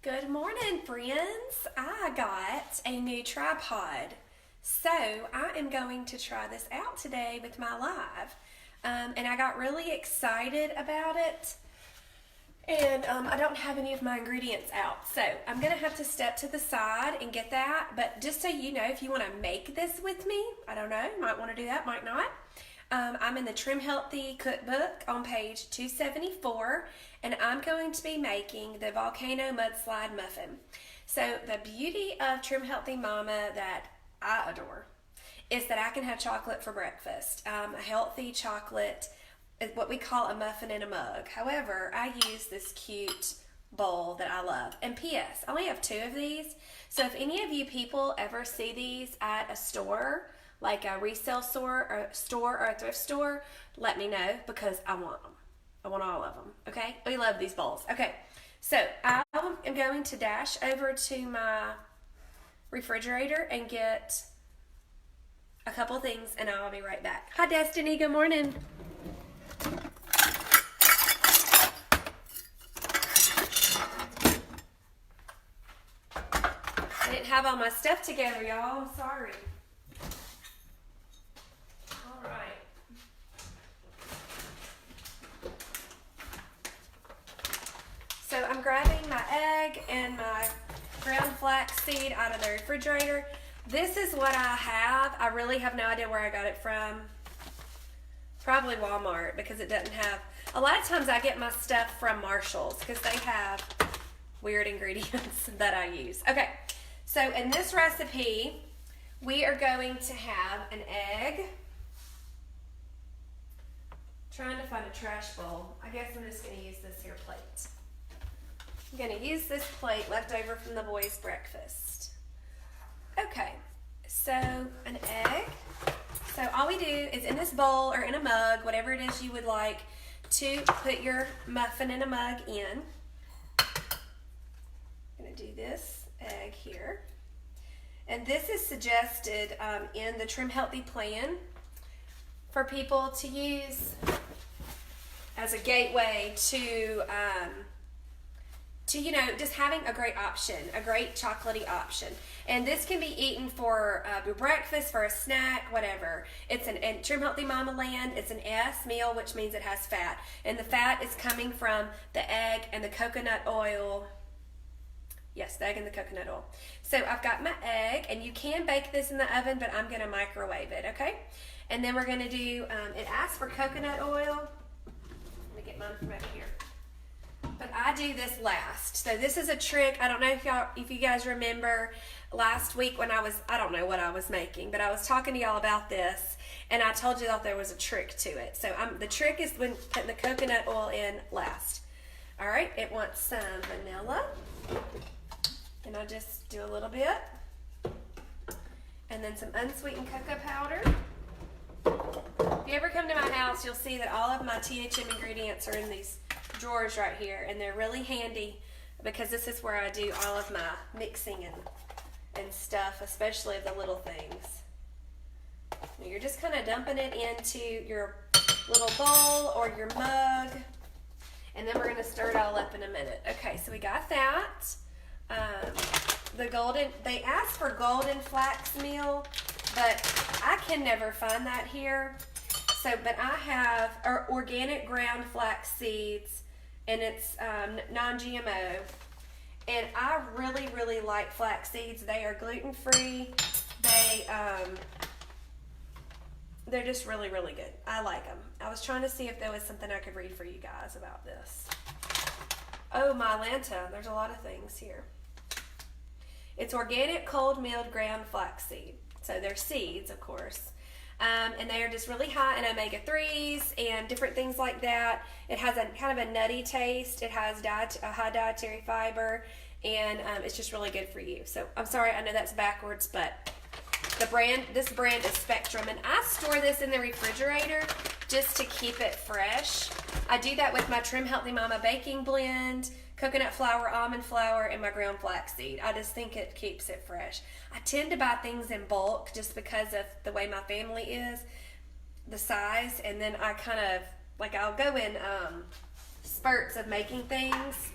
Good morning, friends. I got a new tripod. So I am going to try this out today with my live. And I got really excited about it. And I don't have any of my ingredients out. So I'm going to have to step to the side and get that. But just so you know, if you want to make this with me, I don't know, might want to do that, might not. I'm in the Trim Healthy Cookbook on page 274, and I'm going to be making the Volcano Mudslide Muffin. So the beauty of Trim Healthy Mama that I adore is that I can have chocolate for breakfast. A healthy chocolate is what we call a muffin in a mug. However, I use this cute bowl that I love. And P.S. I only have 2 of these, so if any of you people ever see these at a store, like a resale store or a thrift store, let me know because I want them. I want all of them, okay? We love these bowls. Okay, so I am going to dash over to my refrigerator and get a couple things, and I'll be right back. Hi, Destiny. Good morning. I didn't have all my stuff together, y'all. I'm sorry. So I'm grabbing my egg and my ground flax seed out of the refrigerator. This is what I have. I really have no idea where I got it from. Probably Walmart, because it doesn't have, a lot of times I get my stuff from Marshall's because they have weird ingredients that I use. Okay, so in this recipe, we are going to have an egg. Trying to find a trash bowl. I guess I'm just going to use this here plate. I'm going to use this plate left over from the boys' breakfast. Okay, so an egg. So all we do is in this bowl or in a mug, whatever it is you would like to put your muffin in a mug in. I'm going to do this egg here. And this is suggested in the Trim Healthy plan for people to use as a gateway to you know, just having a great option, a great chocolatey option. And this can be eaten for your breakfast, for a snack, whatever. It's in Trim Healthy Mama Land, it's an S meal, which means it has fat. And the fat is coming from the egg and the coconut oil. Yes, the egg and the coconut oil. So I've got my egg, and you can bake this in the oven, but I'm going to microwave it, okay? And then we're going to do, it asks for coconut oil. Let me get mine from over here. But I do this last. So this is a trick. I don't know if you guys remember last week when I don't know what I was making, but I was talking to y'all about this, and I told you that there was a trick to it. So the trick is when putting the coconut oil in last. All right, it wants some vanilla, and I just do a little bit, and then some unsweetened cocoa powder. If you ever come to my house, you'll see that all of my THM ingredients are in these drawers right here, and they're really handy because this is where I do all of my mixing and stuff, especially of the little things. Now you're just kind of dumping it into your little bowl or your mug, and then we're going to stir it all up in a minute. Okay, so we got that. They asked for golden flax meal, but I can never find that here. So, but I have organic ground flax seeds, and it's non-GMO. And I really, really like flax seeds. They are gluten-free. They're just really, really good. I like them. I was trying to see if there was something I could read for you guys about this. Oh, my Lanta. There's a lot of things here. It's organic cold milled ground flaxseed. So they're seeds, of course. And they are just really high in omega-3s and different things like that. It has a kind of a nutty taste. It has a high dietary fiber, and it's just really good for you. So I'm sorry, I know that's backwards, but this brand is Spectrum, and I store this in the refrigerator just to keep it fresh. I do that with my Trim Healthy Mama baking blend, coconut flour, almond flour, and my ground flaxseed. I just think it keeps it fresh. I tend to buy things in bulk just because of the way my family is, the size, and then I kind of, like, I'll go in spurts of making things,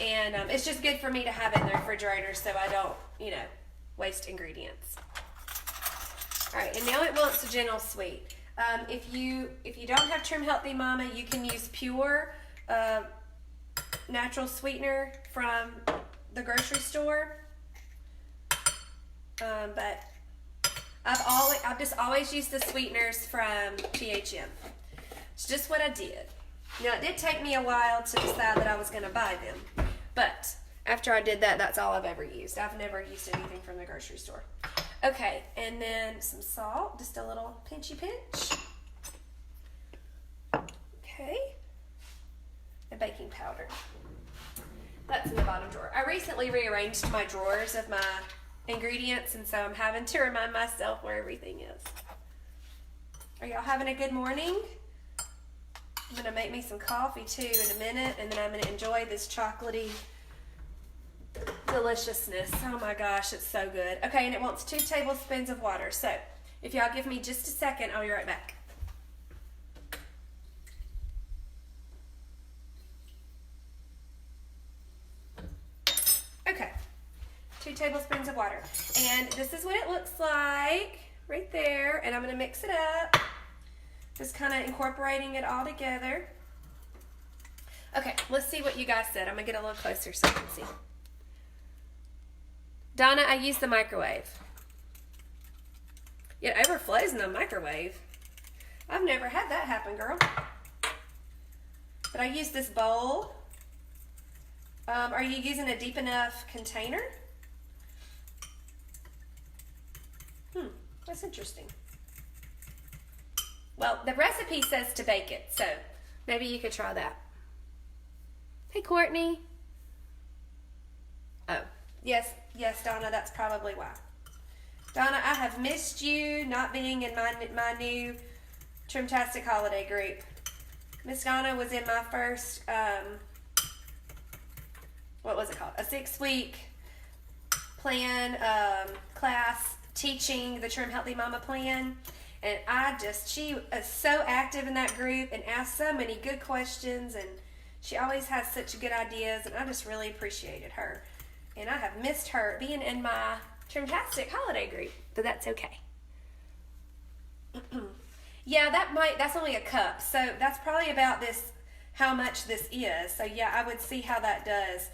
And it's just good for me to have it in the refrigerator so I don't, you know, waste ingredients. All right, and now it wants a gentle sweet. If you don't have Trim Healthy Mama, you can use pure natural sweetener from the grocery store. But I've just always used the sweeteners from THM. It's just what I did. Now, it did take me a while to decide that I was going to buy them, but after I did that, that's all I've ever used. I've never used anything from the grocery store. Okay, and then some salt, just a little pinchy pinch. Okay, and baking powder. That's in the bottom drawer. I recently rearranged my drawers of my ingredients, and so I'm having to remind myself where everything is. Are y'all having a good morning? I'm gonna make me some coffee too in a minute, and then I'm gonna enjoy this chocolatey deliciousness. Oh my gosh, it's so good. Okay, and it wants 2 tablespoons of water. So if y'all give me just a second, I'll be right back. Okay, 2 tablespoons of water. And this is what it looks like right there. And I'm gonna mix it up. Just kind of incorporating it all together. Okay, let's see what you guys said. I'm gonna get a little closer so you can see. Donna, I use the microwave. It overflows in the microwave. I've never had that happen, girl. But I use this bowl. Are you using a deep enough container? That's interesting. Well, the recipe says to bake it, so maybe you could try that. Hey, Courtney. Oh, yes, Donna, that's probably why. Donna, I have missed you not being in my new Trimtastic holiday group. Miss Donna was in my first, what was it called? A 6-week plan class teaching the Trim Healthy Mama plan. And she is so active in that group and asks so many good questions, and she always has such good ideas, and I just really appreciated her. And I have missed her being in my Trimtastic holiday group, but that's okay. Yeah, that's only a cup, so that's probably about how much this is. So yeah, I would see how that does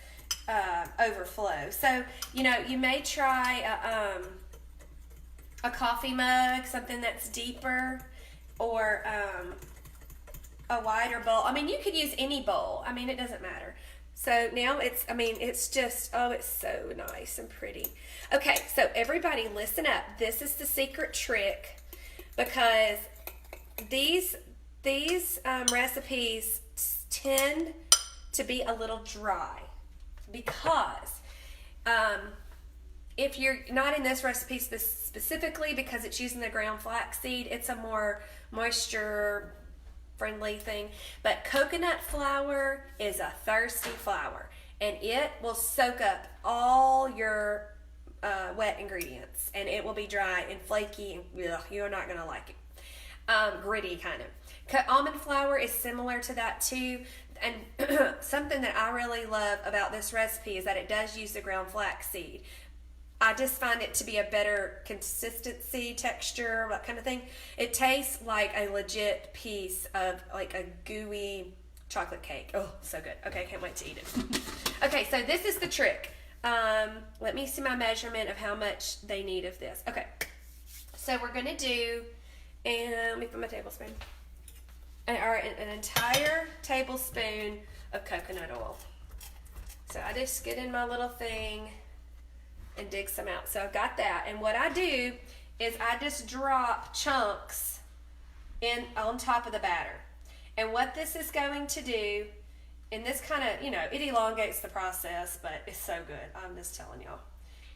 overflow. So, you know, you may try a coffee mug, something that's deeper, or a wider bowl. I mean, you could use any bowl. I mean, it doesn't matter. So now it's just, oh, it's so nice and pretty. Okay, so everybody listen up. This is the secret trick, because these recipes tend to be a little dry, because if you're not in this recipe specifically because it's using the ground flaxseed, it's a more moisture friendly thing. But coconut flour is a thirsty flour, and it will soak up all your wet ingredients, and it will be dry and flaky, and ugh, you're not going to like it. Gritty kind of. Almond flour is similar to that too. And something that I really love about this recipe is that it does use the ground flaxseed. I just find it to be a better consistency, texture, that kind of thing. It tastes like a legit piece of like a gooey chocolate cake. Oh, so good. Okay, can't wait to eat it. Okay, so this is the trick. Let me see my measurement of how much they need of this. Okay, so we're going to do, and let me put my tablespoon, an entire tablespoon of coconut oil. So I just get in my little thing and dig some out. So I've got that, and what I do is I just drop chunks on top of the batter. And what this is going to do, and this kind of, it elongates the process, but it's so good. I'm just telling y'all.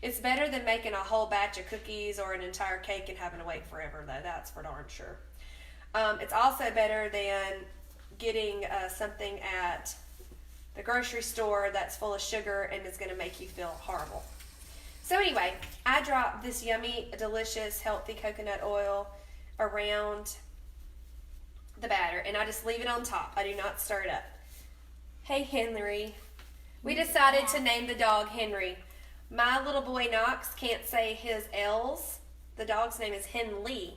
It's better than making a whole batch of cookies or an entire cake and having to wait forever, though. That's for darn sure. It's also better than getting something at the grocery store that's full of sugar and is going to make you feel horrible. So anyway, I drop this yummy, delicious, healthy coconut oil around the batter, and I just leave it on top. I do not stir it up. Hey, Henry. We decided to name the dog Henry. My little boy Knox can't say his L's. The dog's name is Henley.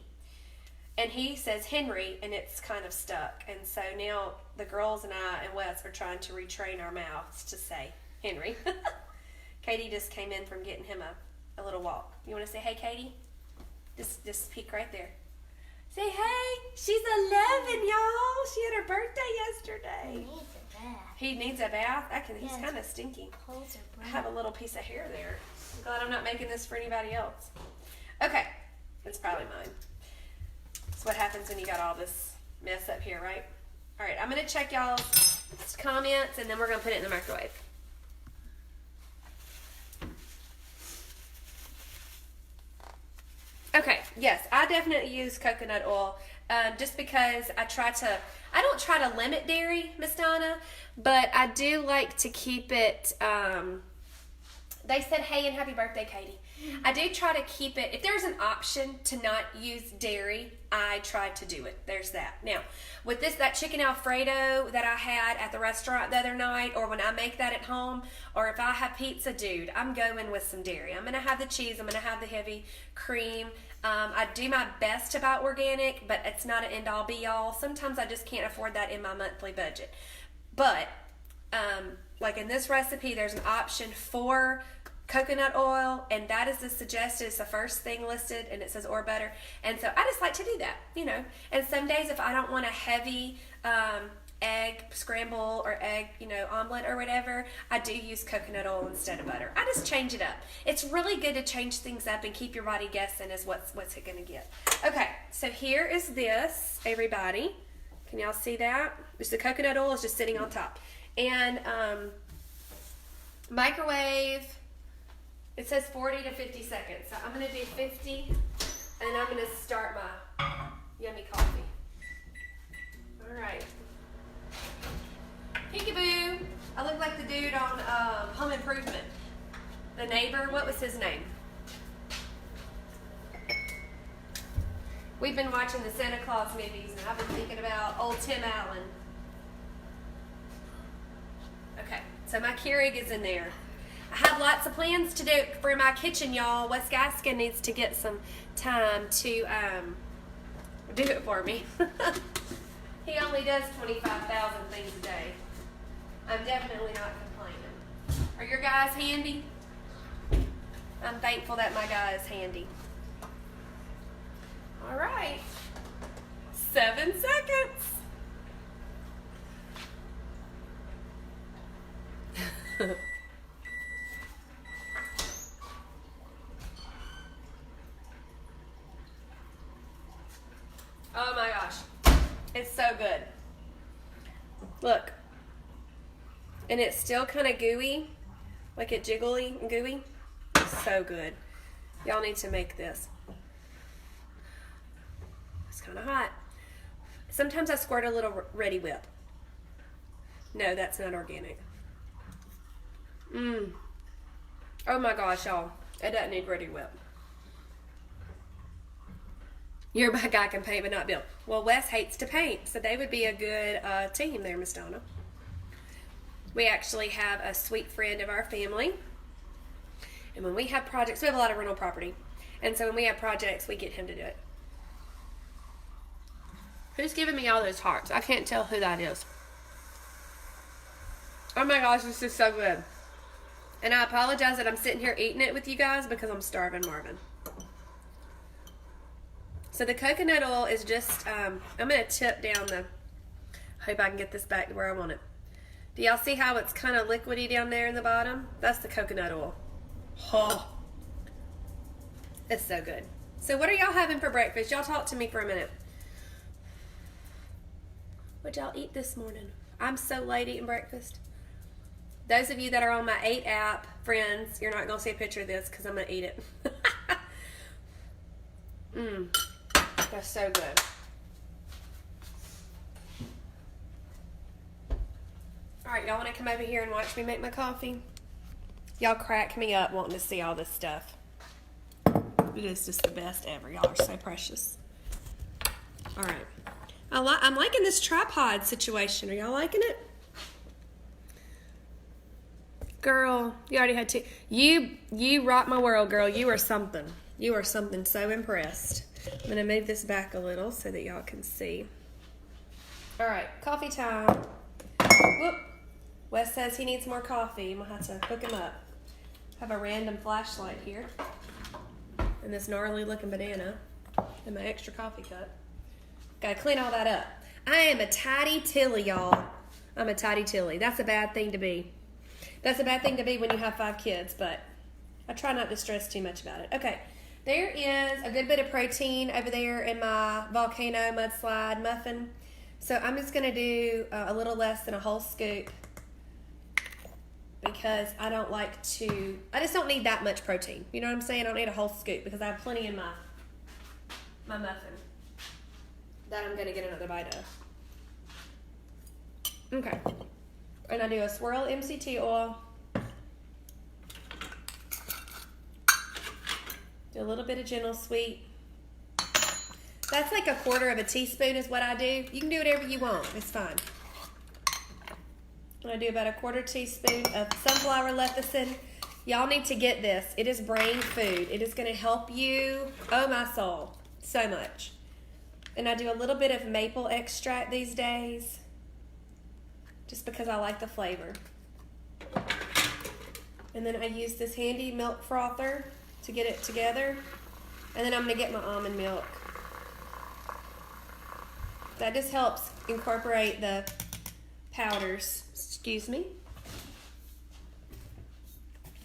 And he says Henry, and it's kind of stuck. And so now the girls and I and Wes are trying to retrain our mouths to say Henry. Katie just came in from getting him a little walk. You want to say hey, Katie? Just peek right there. Say hey. She's 11, y'all. She had her birthday yesterday. He needs a bath. He's kind of stinky. I have a little piece of hair there. I'm glad I'm not making this for anybody else. Okay, it's probably mine. That's what happens when you got all this mess up here, right? All right, I'm going to check y'all's comments, and then we're going to put it in the microwave. Okay, yes, I definitely use coconut oil just because I don't try to limit dairy, Miss Donna, but I do like to keep it, they said, hey, and happy birthday, Katie. I do try to keep it, if there's an option to not use dairy, I try to do it. There's that. Now, with that chicken Alfredo that I had at the restaurant the other night, or when I make that at home, or if I have pizza, dude, I'm going with some dairy. I'm going to have the cheese. I'm going to have the heavy cream. I do my best to buy organic, but it's not an end-all be-all. Sometimes I just can't afford that in my monthly budget. But, like in this recipe, there's an option for coconut oil, and that is the suggested. It's the first thing listed, and it says or butter. And so I just like to do that, you know. And some days if I don't want a heavy egg scramble or egg, omelet or whatever, I do use coconut oil instead of butter. I just change it up. It's really good to change things up and keep your body guessing as what's it gonna get. Okay, so here is this, everybody. Can y'all see that? Just the coconut oil is just sitting on top. And microwave, it says 40 to 50 seconds. So I'm gonna do 50, and I'm gonna start my yummy coffee. All right. Peekaboo. I look like the dude on Home Improvement. The neighbor, what was his name? We've been watching the Santa Claus movies, and I've been thinking about old Tim Allen. Okay, so my Keurig is in there. I have lots of plans to do for my kitchen, y'all. Wes Gaskin needs to get some time to do it for me. He only does 25,000 things a day. I'm definitely not complaining. Are your guys handy? I'm thankful that my guy is handy. All right. 7 seconds. Oh my gosh. It's so good. Look. And it's still kind of gooey. Like it jiggly and gooey. So good. Y'all need to make this. It's kind of hot. Sometimes I squirt a little Ready Whip. No, that's not organic. Oh my gosh, y'all. It doesn't need Ready Whip. Your guy can paint, but not Bill. Well, Wes hates to paint, so they would be a good team there, Miss Donna. We actually have a sweet friend of our family, and when we have projects, we have a lot of rental property, and so when we have projects, we get him to do it. Who's giving me all those hearts? I can't tell who that is. Oh my gosh, this is so good. And I apologize that I'm sitting here eating it with you guys because I'm starving Marvin. So the coconut oil is just, I'm going to tip down hope I can get this back to where I want it. Do y'all see how it's kind of liquidy down there in the bottom? That's the coconut oil. Oh, it's so good. So what are y'all having for breakfast? Y'all talk to me for a minute. What'd y'all eat this morning? I'm so late eating breakfast. Those of you that are on my 8 app, friends, you're not going to see a picture of this because I'm going to eat it. That's so good. Alright, y'all want to come over here and watch me make my coffee? Y'all crack me up wanting to see all this stuff. It is just the best ever. Y'all are so precious. Alright. I'm liking this tripod situation. Are y'all liking it? Girl, you already had 2. You rock my world, girl. You are something. You are something. So impressed. I'm going to move this back a little so that y'all can see. All right, coffee time. Whoop. Wes says he needs more coffee. I'm going to have to hook him up. I have a random flashlight here. And this gnarly looking banana. And my extra coffee cup. Gotta clean all that up. I am a tidy Tilly, y'all. I'm a tidy Tilly. That's a bad thing to be. That's a bad thing to be when you have 5 kids, but I try not to stress too much about it. Okay, there is a good bit of protein over there in my Volcano Mudslide muffin. So I'm just gonna do a little less than a whole scoop because I just don't need that much protein. You know what I'm saying? I don't need a whole scoop because I have plenty in my muffin that I'm gonna get another bite of. Okay, and I do a swirl MCT oil, do a little bit of gentle sweet. That's like a 1/4 teaspoon is what I do. You can do whatever you want, it's fine. And I do about a 1/4 teaspoon of sunflower lecithin. Y'all need to get this. It is brain food. It is gonna help you, oh my soul, so much. And I do a little bit of maple extract these days, just because I like the flavor. And then I use this handy milk frother to get it together. And then I'm gonna get my almond milk. That just helps incorporate the powders. Excuse me.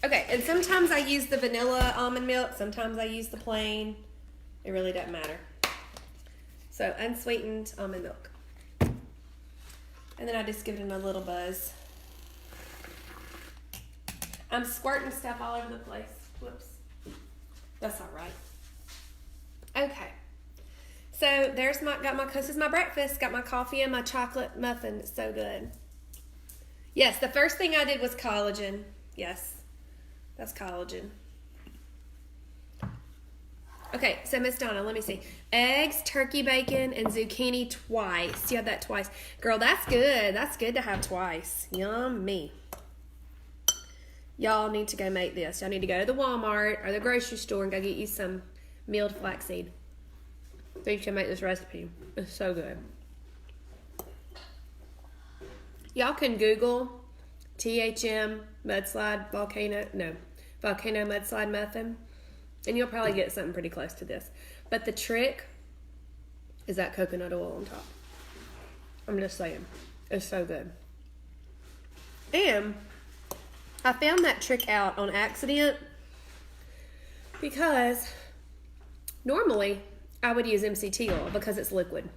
Okay, and sometimes I use the vanilla almond milk, sometimes I use the plain. It really doesn't matter. So unsweetened almond milk. And then I just give it a little buzz. I'm squirting stuff all over the place. Whoops. That's all right. Okay. So this is my breakfast. Got my coffee and my chocolate muffin. It's so good. Yes, the first thing I did was collagen. Yes, that's collagen. Okay, so Miss Donna, let me see. Eggs, turkey bacon, and zucchini twice. You had that twice. Girl, that's good. That's good to have twice. Yummy. Y'all need to go make this. Y'all need to go to the Walmart or the grocery store and go get you some milled flaxseed so you can make this recipe. It's so good. Y'all can Google THM Volcano Mudslide muffin, and you'll probably get something pretty close to this. But the trick is that coconut oil on top. I'm just saying, it's so good. And I found that trick out on accident because normally I would use MCT oil because it's liquid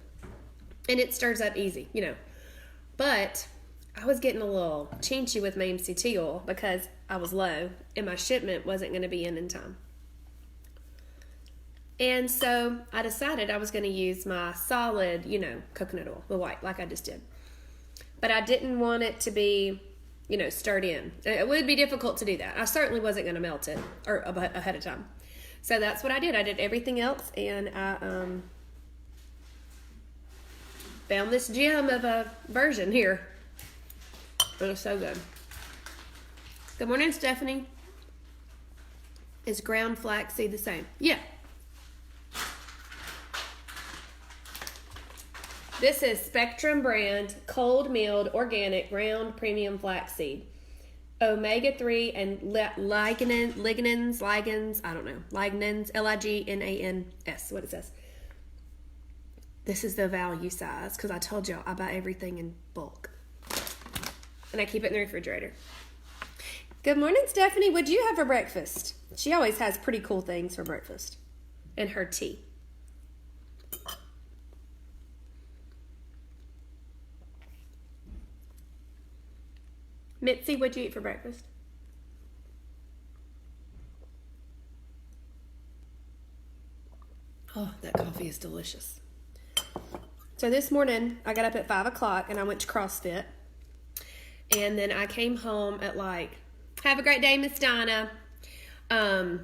and it stirs up easy, you know. But I was getting a little chinchy with my MCT oil because I was low and my shipment wasn't going to be in time. And so I decided I was going to use my solid, you know, coconut oil, the white, like I just did. But I didn't want it to be, you know, stirred in. It would be difficult to do that. I certainly wasn't going to melt it or ahead of time. So that's what I did. I did everything else, and I found this gem of a version here. It was so good. Good morning, Stephanie. Is ground flaxseed the same? Yeah. This is Spectrum brand, cold milled, organic, ground premium flaxseed. Omega-3 and lignans, I don't know, lignans, Lignans, what it says. This is the value size because I told y'all I buy everything in bulk. And I keep it in the refrigerator. Good morning, Stephanie. What'd you have for breakfast? She always has pretty cool things for breakfast. And her tea. Mitzi, what'd you eat for breakfast? Oh, that coffee is delicious. So this morning, I got up at 5 o'clock and I went to CrossFit. And then I came home at have a great day, Miss Donna. I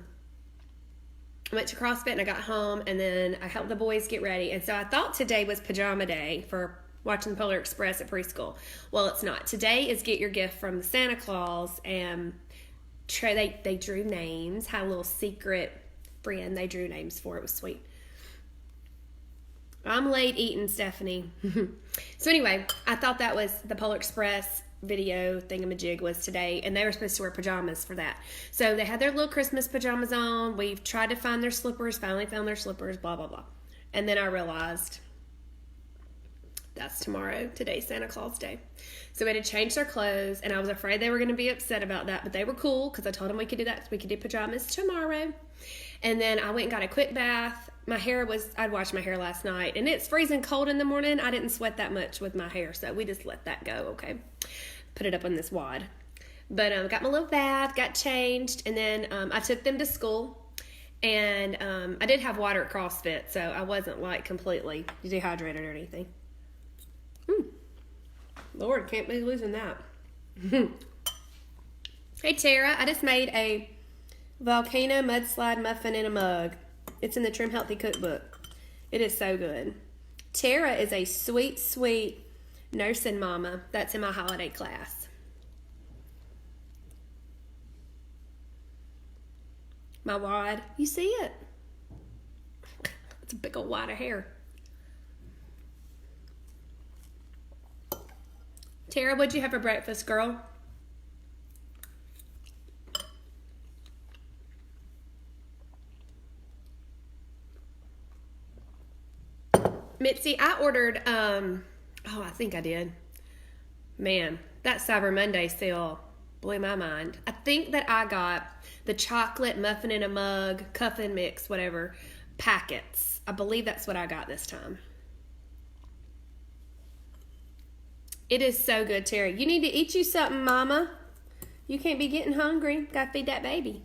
went to CrossFit and I got home and then I helped the boys get ready. And so I thought today was pajama day for watching the Polar Express at preschool. Well, it's not. Today is get your gift from Santa Claus, and they drew names, had a little secret friend they drew names for. It was sweet. I'm late eating, Stephanie. So anyway, I thought that was the Polar Express video thingamajig was today, and they were supposed to wear pajamas for that. So they had their little Christmas pajamas on. We've tried to find their slippers, finally found their slippers, blah, blah, blah. And then I realized that's tomorrow. Today's Santa Claus Day. So we had to change their clothes, and I was afraid they were going to be upset about that, but they were cool because I told them we could do that. We could do pajamas tomorrow. And then I went and got a quick bath. I'd washed my hair last night, and it's freezing cold in the morning. I didn't sweat that much with my hair, so we just let that go, okay? Put it up on this wad. But got my little bath, got changed, and then I took them to school. And I did have water at CrossFit, so I wasn't like completely dehydrated or anything. Lord, can't be losing that. Hey Tara, I just made a Volcano Mudslide muffin in a mug. It's in the Trim Healthy Cookbook. It is so good. Tara is a sweet, sweet nursing mama that's in my holiday class. My wad, you see it? It's a big old wad of hair. Tara, what'd you have for breakfast, girl? Mitzi, I ordered, I think I did. Man, that Cyber Monday sale blew my mind. I think that I got the chocolate muffin in a mug, cuffin mix, whatever, packets. I believe that's what I got this time. It is so good, Terry. You need to eat you something, Mama. You can't be getting hungry. Gotta feed that baby.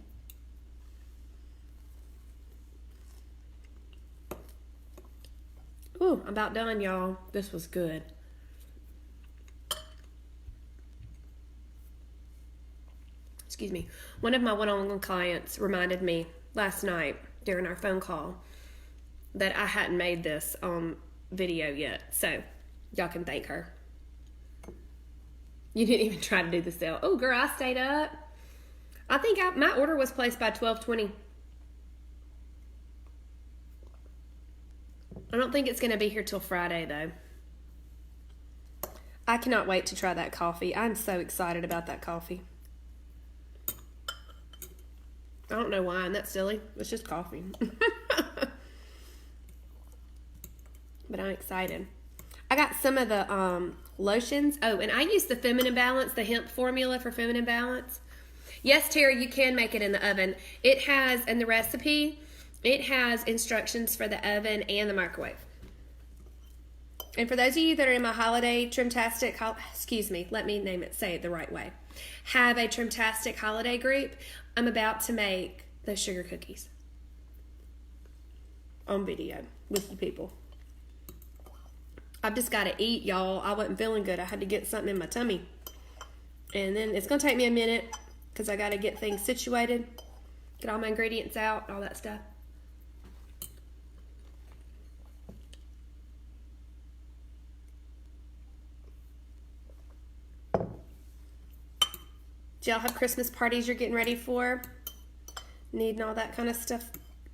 Ooh, I'm about done, y'all. This was good. Excuse me. One of my one-on-one clients reminded me last night during our phone call that I hadn't made this on video yet. So, y'all can thank her. You didn't even try to do the sale. Oh, girl, I stayed up. I think my order was placed by 12:20. I don't think it's going to be here till Friday, though. I cannot wait to try that coffee. I'm so excited about that coffee. I don't know why, and that's silly. It's just coffee. But I'm excited. I got some of the lotions. Oh, and I use the Feminine Balance, the hemp formula for Feminine Balance. Yes, Terry, you can make it in the oven. It has, in the recipe, it has instructions for the oven and the microwave. And for those of you that are in my holiday Trimtastic, let me name it, say it the right way. Have a Trimtastic holiday group. I'm about to make those sugar cookies on video with the people. I've just got to eat, y'all. I wasn't feeling good. I had to get something in my tummy. And then it's going to take me a minute because I got to get things situated, get all my ingredients out, all that stuff. Do y'all have Christmas parties you're getting ready for? Needing all that kind of stuff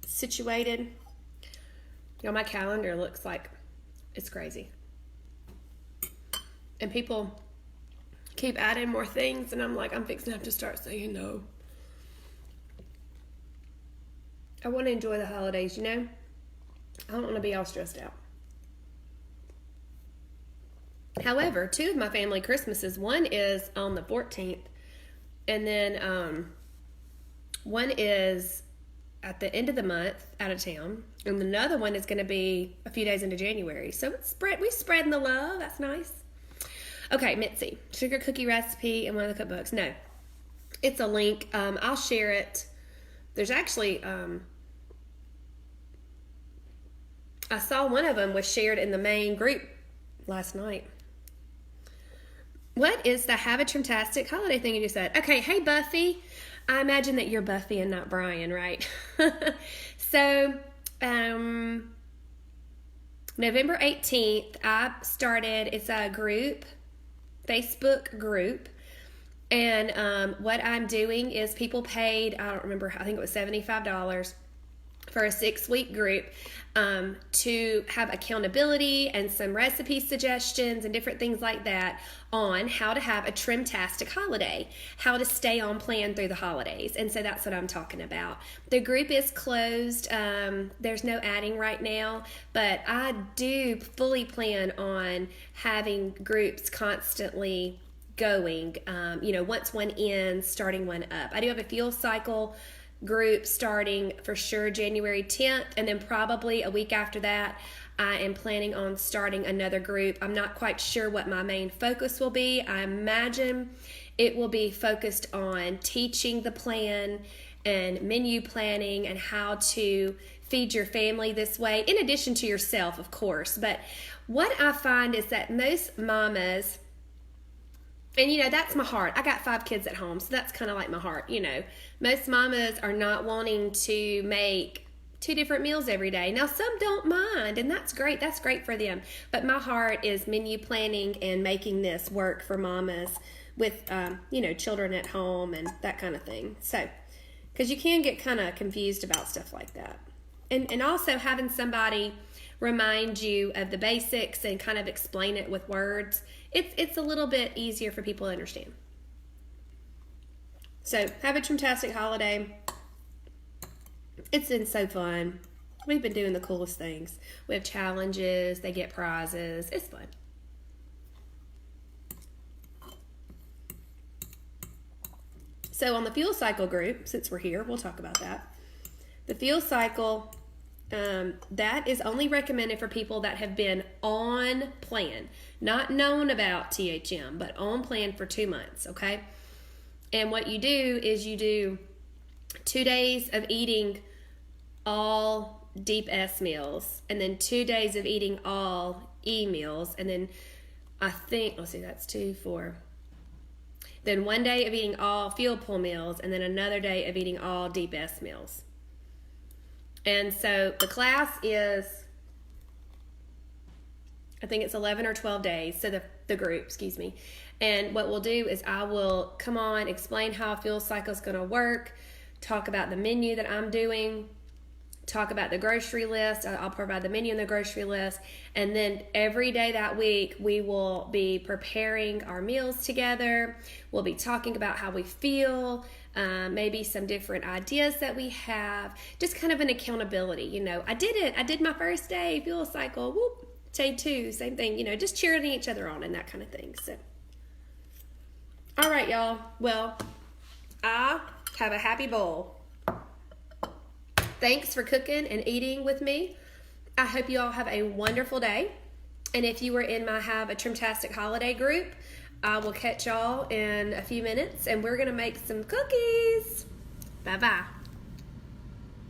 situated? Y'all, my calendar looks like it's crazy. And people keep adding more things, and I'm like, I'm fixing to have to start saying no. I want to enjoy the holidays, you know? I don't want to be all stressed out. However, 2 of my family Christmases, one is on the 14th, and then one is at the end of the month out of town, and another one is going to be a few days into January. So we spreading the love. That's nice. Okay, Mitzi, sugar cookie recipe in one of the cookbooks. No, it's a link. I'll share it. There's actually I saw one of them was shared in the main group last night. What is the Have a Trimtastic holiday thing you just said? Okay, hey Buffy. I imagine that you're Buffy and not Brian, right? So, November 18th, I started, it's a group, Facebook group. And what I'm doing is people paid, I don't remember, I think it was $75 for a 6-week group to have accountability and some recipe suggestions and different things like that on how to have a trim-tastic holiday, how to stay on plan through the holidays. And so that's what I'm talking about. The group is closed. There's no adding right now, but I do fully plan on having groups constantly going, once one ends, starting one up. I do have a fuel cycle group starting for sure January 10th, and then probably a week after that I am planning on starting another group. I'm not quite sure what my main focus will be. I imagine it will be focused on teaching the plan and menu planning and how to feed your family this way, in addition to yourself, of course. But what I find is that most mamas, and that's my heart. I got 5 kids at home, so that's kind of like my heart. Most mamas are not wanting to make 2 different meals every day. Now, some don't mind, and that's great. That's great for them. But my heart is menu planning and making this work for mamas with, children at home and that kind of thing. So, because you can get kind of confused about stuff like that. And also having somebody remind you of the basics and kind of explain it with words, it's a little bit easier for people to understand. So have a trim-tastic holiday. It's been so fun. We've been doing the coolest things. We have challenges, they get prizes. It's fun. So on the fuel cycle group, since we're here, we'll talk about that. The fuel cycle, that is only recommended for people that have been on plan, not known about THM, but on plan for 2 months, okay? And what you do is you do 2 days of eating all deep S meals, and then 2 days of eating all E meals, and then that's 2, 4. Then 1 day of eating all fuel pool meals, and then another day of eating all deep S meals. And so the class is, I think it's 11 or 12 days. So the group, excuse me. And what we'll do is I will come on, explain how a fuel cycle is going to work, talk about the menu that I'm doing, talk about the grocery list. I'll provide the menu and the grocery list. And then every day that week, we will be preparing our meals together. We'll be talking about how we feel, maybe some different ideas that we have, just kind of an accountability. I did it. I did my first day fuel cycle. Whoop. Day 2, same thing. Just cheering each other on and that kind of thing. So, all right, y'all. Well, I have a happy bowl. Thanks for cooking and eating with me. I hope you all have a wonderful day. And if you were in my Have a Trim-tastic Holiday group, I will catch y'all in a few minutes, and we're going to make some cookies. Bye-bye.